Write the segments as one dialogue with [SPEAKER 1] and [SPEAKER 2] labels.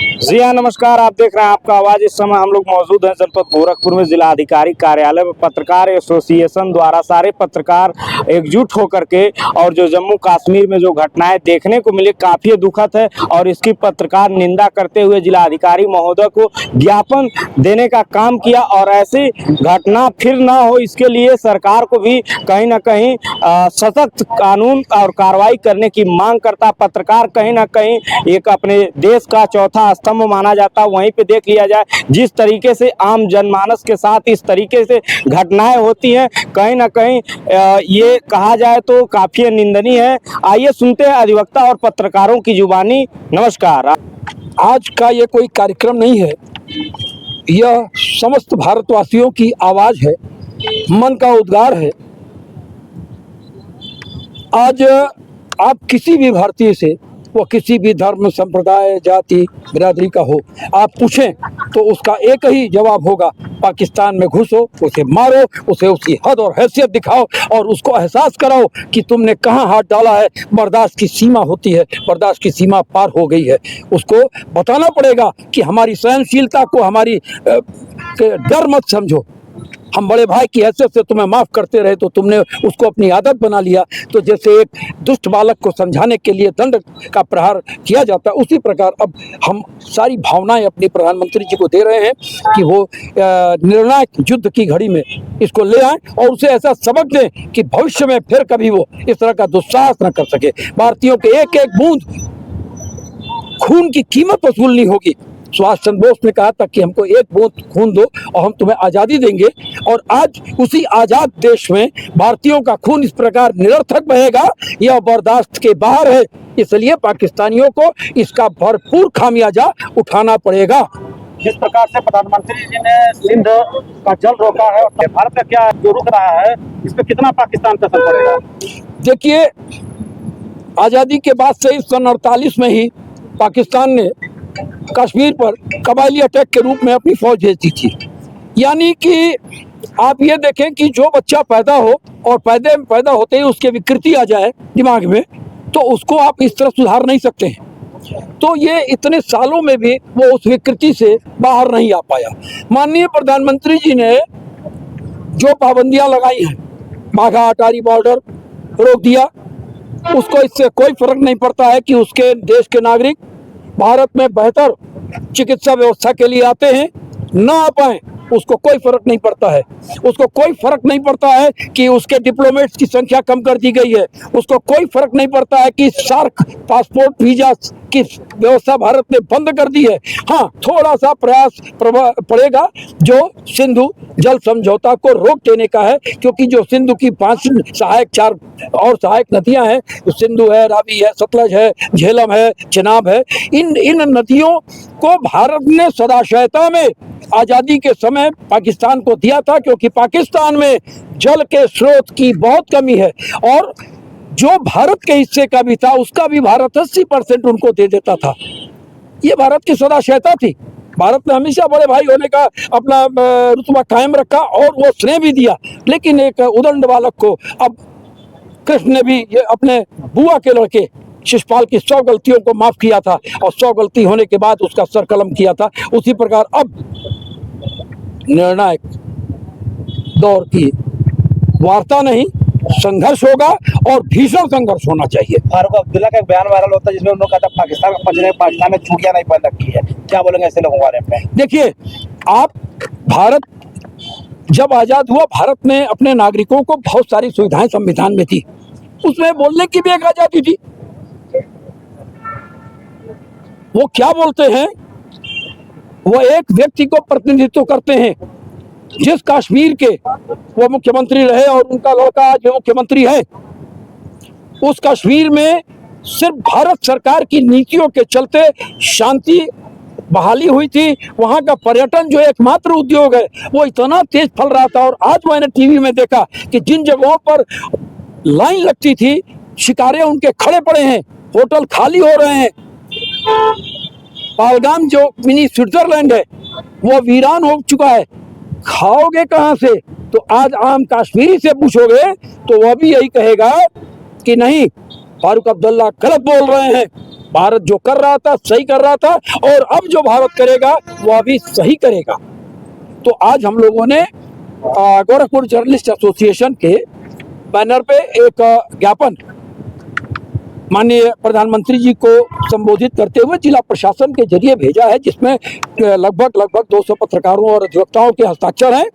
[SPEAKER 1] जी हाँ, नमस्कार। आप देख रहे हैं आपका आवाज। इस समय हम लोग मौजूद हैं जनपद गोरखपुर में जिला अधिकारी कार्यालय में। पत्रकार एसोसिएशन द्वारा सारे पत्रकार एकजुट होकर के और जो जम्मू कश्मीर में जो घटनाएं देखने को मिली काफी दुखद है और इसकी पत्रकार निंदा करते हुए जिला अधिकारी महोदय को ज्ञापन देने का काम किया और ऐसी घटना फिर ना हो इसके लिए सरकार को भी कहीं ना कहीं सशक्त कानून और कार्रवाई करने की मांग करता। पत्रकार कहीं ना कहीं एक अपने देश का चौथा स्तंभ माना जाता। वहीं पे देख लिया जाए जिस तरीके से आम जनमानस के साथ इस तरीके से घटनाएं होती हैं, कहीं ना कहीं ये कहा जाए तो काफी निंदनीय है। आइए सुनते हैं अधिवक्ता और पत्रकारों की जुबानी। नमस्कार।
[SPEAKER 2] आज का ये कोई कार्यक्रम नहीं है, यह समस्त भारतवासियों की आवाज है, मन का उद्गार है। आज आप किसी भी भारतीय से, वो किसी भी धर्म, संप्रदाय, जाति, बिरादरी का हो, आप पूछें तो उसका एक ही जवाब होगा, पाकिस्तान में घुसो, उसे मारो, उसे उसकी हद और हैसियत दिखाओ और उसको एहसास कराओ कि तुमने कहाँ हाथ डाला है। बर्दाश्त की सीमा होती है, बर्दाश्त की सीमा पार हो गई है। उसको बताना पड़ेगा कि हमारी सहनशीलता को हमारी डर मत समझो। हम बड़े भाई की हैसियत से तुम्हें माफ़ करते रहे तो तुमने उसको अपनी आदत बना लिया। तो जैसे एक दुष्ट बालक को समझाने के लिए दंड का प्रहार किया जाता है, उसी प्रकार अब हम सारी भावनाएं अपने प्रधानमंत्री जी को दे रहे हैं कि वो निर्णायक युद्ध की घड़ी में इसको ले आए और उसे ऐसा सबक दें कि भविष्य में फिर कभी वो इस तरह का दुस्साहस न कर सके। भारतीयों के एक एक बूंद खून की कीमत वसूलनी होगी। सुभाष चंद्र बोस ने कहा था कि हमको एक बूंद खून दो और हम तुम्हें आज़ादी देंगे। और आज उसी आज़ाद देश में भारतीयों का खून इस प्रकार निरर्थक बहेगा, यह बर्दाश्त के बाहर है। इसलिए पाकिस्तानियों को इसका भरपूर खामियाजा उठाना पड़ेगा।
[SPEAKER 3] जिस प्रकार से प्रधानमंत्री जी ने सिंध का जल रोका है और भारत का क्या जो रुक रहा है, इस पर कितना पाकिस्तान का असर पड़ेगा?
[SPEAKER 2] देखिए, आज़ादी के बाद से सन 48 में ही पाकिस्तान ने कश्मीर पर कबायली अटैक के रूप में अपनी फौज भेजी थी। यानी कि आप ये देखें कि जो बच्चा पैदा हो और पैदा होते ही उसके विकृति आ जाए दिमाग में, तो उसको आप इस तरह सुधार नहीं सकते हैं। तो ये इतने सालों में भी वो उस विकृति से बाहर नहीं आ पाया। माननीय प्रधानमंत्री जी ने जो पाबंदियां लगाई हैं, बाघा अटारी बॉर्डर रोक दिया, उसको इससे कोई फर्क नहीं पड़ता है कि उसके देश के नागरिक भारत में बेहतर चिकित्सा व्यवस्था के लिए आते हैं ना आ पाए, उसको कोई फर्क नहीं पड़ता है। उसको कोई फर्क नहीं पड़ता है कि उसके डिप्लोमेट्स की संख्या कम कर दी गई है। उसको कोई फर्क नहीं पड़ता है कि सार्क पासपोर्ट वीजा की व्यवस्था भारत ने बंद कर दी है। हाँ, थोड़ा सा प्रयास पड़ेगा जो सिंधु जल समझौता को रोक देने का है, क्योंकि जो सिंधु की 5 सहायक 4 और सहायक नदियां हैं, सिंधु है, रावी है, सतलज है, झेलम है, चिनाब है, इन नदियों को भारत ने सदाशयता में आज़ादी के समय पाकिस्तान को दिया था, क्योंकि पाकिस्तान में जल के स्रोत की बहुत कमी है और जो भारत के हिस्से का भी था उसका भी भारत 80% उनको दे देता था। ये भारत की सदाशयता थी। भारत ने हमेशा बड़े भाई होने का अपना रुतबा कायम रखा और वो स्नेह भी दिया। लेकिन एक उदंड बालक को अब कृष्ण ने भी ये अपने बुआ के लड़के शिशुपाल की 100 गलतियों को माफ किया था और 100 गलती होने के बाद उसका सर कलम किया था। उसी प्रकार अब निर्णायक दौर की वार्ता नहीं, संघर्ष होगा और भीषण संघर्ष होना चाहिए।
[SPEAKER 3] फारूक अब्दुल्ला का एक बयान वायरल होता है जिसमें उन्होंने कहा था पाकिस्तान में चूड़ियां नहीं पहन रखी है। क्या बोलेंगे ऐसे लोगों के बारे में?
[SPEAKER 2] देखिए, आप भारत जब आजाद हुआ, भारत ने अपने नागरिकों को बहुत सारी सुविधाएं संविधान में थी, उसमें बोलने की भी एक आजादी थी। वो क्या बोलते हैं, वो एक व्यक्ति को प्रतिनिधित्व करते हैं। जिस कश्मीर के वो मुख्यमंत्री रहे और उनका लड़का आज मुख्यमंत्री है, उस कश्मीर में सिर्फ भारत सरकार की नीतियों के चलते शांति बहाली हुई थी। वहाँ का पर्यटन जो एकमात्र उद्योग है वो इतना तेज फल रहा था। और आज मैंने टीवी में देखा कि जिन जगहों पर लाइन लगती थी, शिकारे उनके खड़े पड़े हैं, होटल खाली हो रहे हैं। पहलगाम जो मिनी स्विट्जरलैंड है वो वीरान हो चुका है। खाओगे कहाँ से? तो आज आम कश्मीरी से पूछोगे तो वह भी यही कहेगा कि नहीं, फारूक अब्दुल्ला गलत बोल रहे हैं। भारत जो कर रहा था सही कर रहा था, और अब जो भारत करेगा वह भी सही करेगा। तो आज हम लोगों ने गोरखपुर जर्नलिस्ट एसोसिएशन के बैनर पे एक ज्ञापन माननीय प्रधानमंत्री जी को संबोधित करते हुए जिला प्रशासन के जरिए भेजा है, जिसमें लगभग 200 पत्रकारों और अधिवक्ताओं के हस्ताक्षर हैं।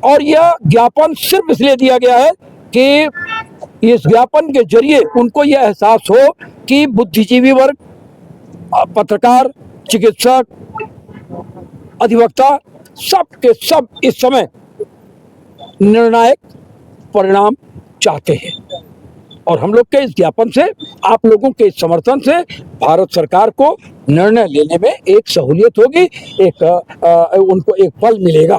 [SPEAKER 2] और यह ज्ञापन सिर्फ इसलिए दिया गया है कि इस ज्ञापन के जरिए उनको यह एहसास हो कि बुद्धिजीवी वर्ग, पत्रकार, चिकित्सक, अधिवक्ता सब के सब इस समय निर्णायक परिणाम चाहते हैं। और हम लोग के इस ज्ञापन से, आप लोगों के इस समर्थन से भारत सरकार को निर्णय लेने में एक सहूलियत होगी, उनको एक बल मिलेगा।